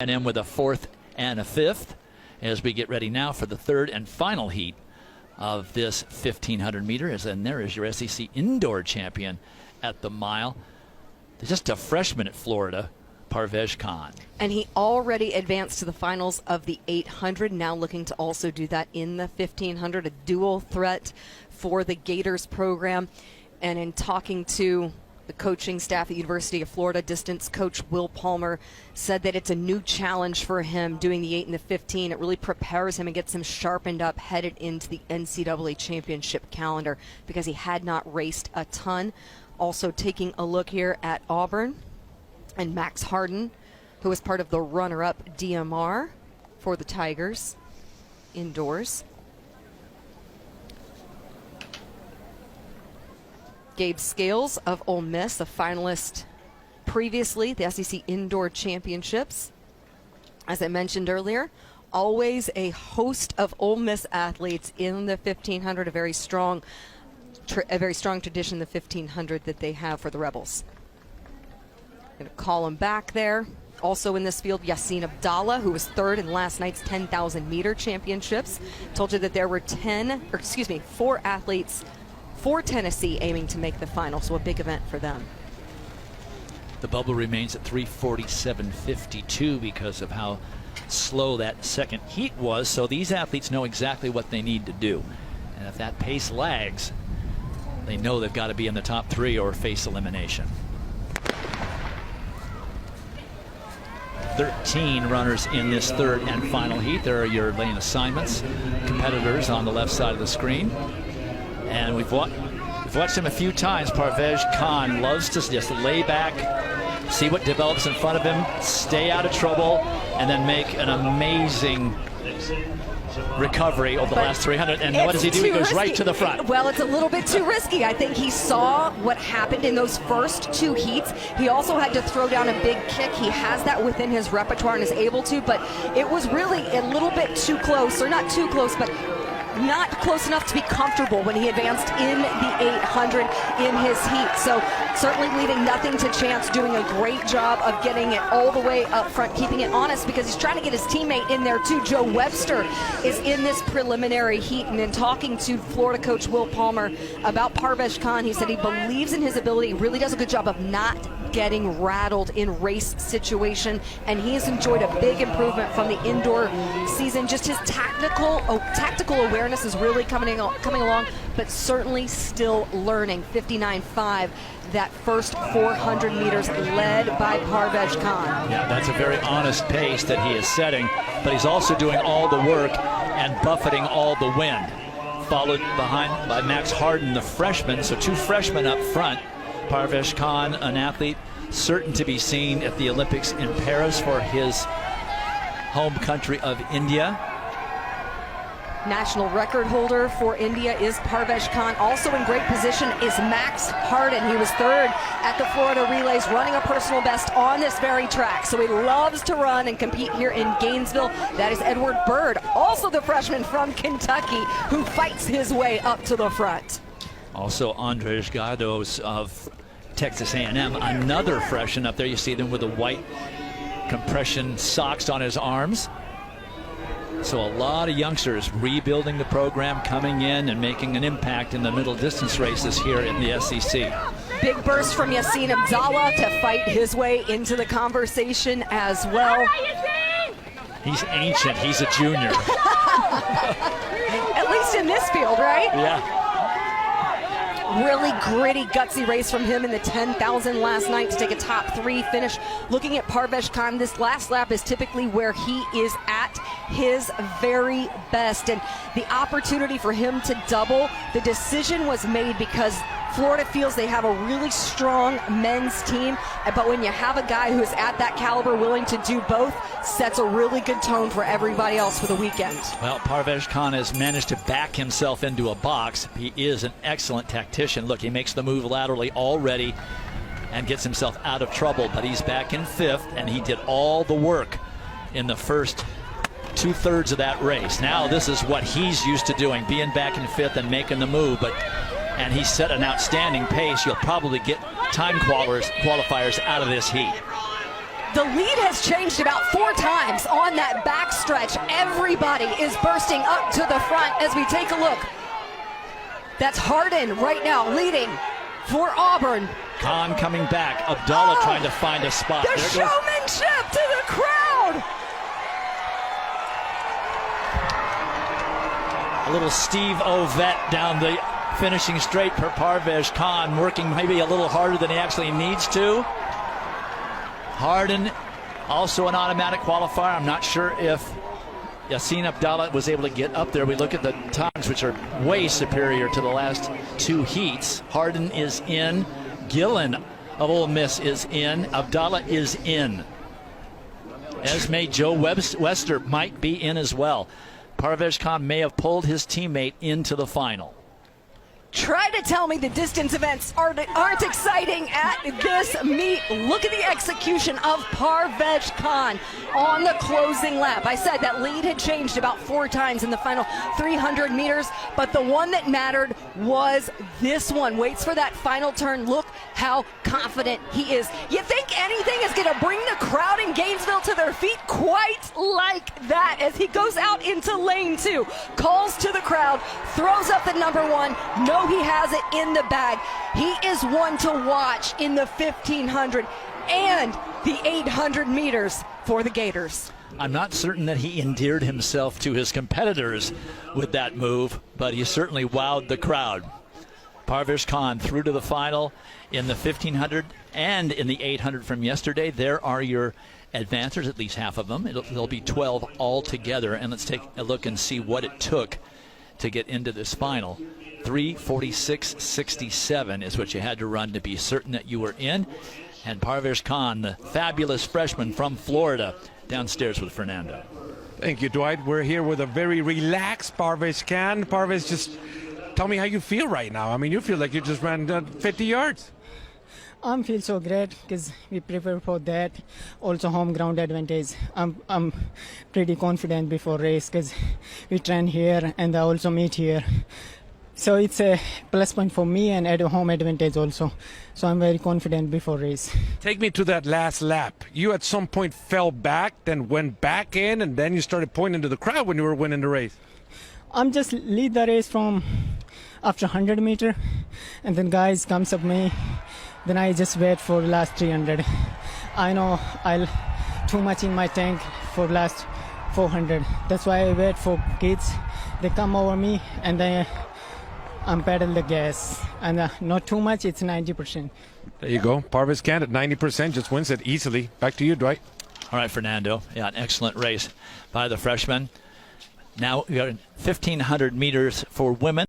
A&M with a fourth and a fifth as we get ready now for the third and final heat of this 1,500 meters. And there is your SEC indoor champion at the mile. Just a freshman at Florida, Parvesh Khan. And he already advanced to the finals of the 800, now looking to also do that in the 1,500, a dual threat for the Gators program. And in talking to the coaching staff at the University of Florida, distance coach Will Palmer said that it's a new challenge for him doing the 8 and the 15. It really prepares him and gets him sharpened up headed into the NCAA championship calendar because he had not raced a ton. Also taking a look here at Auburn and Max Harden, who was part of the runner-up DMR for the Tigers indoors. Gabe Scales of Ole Miss, a finalist previously, the SEC Indoor Championships. As I mentioned earlier, always a host of Ole Miss athletes in the 1,500, a very strong tradition, the 1,500 that they have for the Rebels. Going to call him back there. Also in this field, Yassine Abdallah, who was third in last night's 10,000 meter championships. Told you that there were 4 athletes for Tennessee aiming to make the final, so a big event for them. The bubble remains at 3:47.52 because of how slow that second heat was, so these athletes know exactly what they need to do. And if that pace lags, they know they've got to be in the top 3 or face elimination. 13 runners in this third and final heat. There are your lane assignments, competitors on the left side of the screen. And we've watched him a few times. Parvesh Khan loves to just lay back, see what develops in front of him, stay out of trouble, and then make an amazing recovery over the last 300. And what does he do? He goes right to the front. Well, it's a little bit too risky. I think he saw what happened in those first 2 heats. He also had to throw down a big kick. He has that within his repertoire and is able to, but it was really a little bit too close, or not too close, but not close enough to be comfortable when he advanced in the 800 in his heat. So certainly leaving nothing to chance, doing a great job of getting it all the way up front, keeping it honest because he's trying to get his teammate in there too. Joe Webster is in this preliminary heat, and in talking to Florida coach Will Palmer about Parvesh Khan, he said he believes in his ability, really does a good job of not getting rattled in race situation, and he has enjoyed a big improvement from the indoor season. Just his tactical awareness is really coming along, but certainly still learning. 59.5, that first 400 meters led by Parvesh Khan. Yeah, that's a very honest pace that he is setting, but he's also doing all the work and buffeting all the wind. Followed behind by Max Harden, the freshman, so 2 freshmen up front. Parvesh Khan, an athlete certain to be seen at the Olympics in Paris for his home country of India. National record holder for India is Parvesh Khan. Also in great position is Max Harden. He was third at the Florida Relays, running a personal best on this very track. So he loves to run and compete here in Gainesville. That is Edward Bird, also the freshman from Kentucky, who fights his way up to the front. Also Andres Gados of Texas A&M, another freshman up there. You see them with the white compression socks on his arms. So a lot of youngsters rebuilding the program, coming in and making an impact in the middle distance races here in the SEC. Big burst from Yassine Abdallah to fight his way into the conversation as well. He's ancient. He's a junior. At least in this field, right? Yeah. Really gritty, gutsy race from him in the 10,000 last night to take a top 3 finish. Looking at Parvesh Khan, this last lap is typically where he is at his very best. And the opportunity for him to double, the decision was made because Florida feels they have a really strong men's team, but when you have a guy who's at that caliber willing to do both, sets a really good tone for everybody else for the weekend. Well, Parvesh Khan has managed to back himself into a box. He is an excellent tactician. Look, he makes the move laterally already and gets himself out of trouble, but he's back in 5th, and he did all the work in the first 2/3 of that race. Now this is what he's used to doing, being back in 5th and making the move, and he set an outstanding pace. You'll probably get time qualifiers out of this heat. The lead has changed about 4 times on that backstretch. Everybody is bursting up to the front as we take a look. That's Hardin right now leading for Auburn. Khan coming back. Abdallah trying to find a spot. The showmanship to the crowd. A little Steve Ovett down the finishing straight for Parvez Khan, working maybe a little harder than he actually needs to. Hardin, also an automatic qualifier. I'm not sure if Yassin Abdallah was able to get up there. We look at the times, which are way superior to the last 2 heats. Hardin is in. Gillen of Ole Miss is in. Abdallah is in. As may Joe Wester might be in as well. Parvez Khan may have pulled his teammate into the final. Try to tell me the distance events aren't exciting at this meet. Look at the execution of Parvez Khan on the closing lap. I said that lead had changed about 4 times in the final 300 meters, but the one that mattered was this one. Waits for that final turn. Look how confident he is. You think anything is going to bring the crowd in Gainesville to their feet? Quite like that as he goes out into lane 2, calls to the crowd, throws up the number 1. No, he has it in the bag. He is one to watch in the 1500 and the 800 meters for the Gators. I'm not certain that he endeared himself to his competitors with that move, but he certainly wowed the crowd. Parvez Khan through to the final in the 1500 and in the 800 from yesterday. There are your advancers, at least half of them. There'll be 12 altogether, and let's take a look and see what it took to get into this final. 3:46.67 is what you had to run to be certain that you were in. And Parvez Khan, the fabulous freshman from Florida, downstairs with Fernando. Thank you, Dwight. We're here with a very relaxed Parvez Khan. Parvez, just tell me how you feel right now. I mean, you feel like you just ran 50 yards. I feel so great because we prepare for that. Also, home ground advantage. I'm pretty confident before race because we train here and I also meet here. So it's a plus point for me and at a home advantage also. So I'm very confident before race. Take me to that last lap. You at some point fell back, then went back in, and then you started pointing to the crowd when you were winning the race. I'm just lead the race from after 100 meter, and then guys comes up me. Then I just wait for last 300. I know I'll too much in my tank for last 400. That's why I wait for kids. They come over me and then I'm pedal the gas. And not too much, it's 90%. There you go. Parvez Khan at 90% just wins it easily. Back to you, Dwight. All right, Fernando. Yeah, an excellent race by the freshman. Now we got 1,500 meters for women.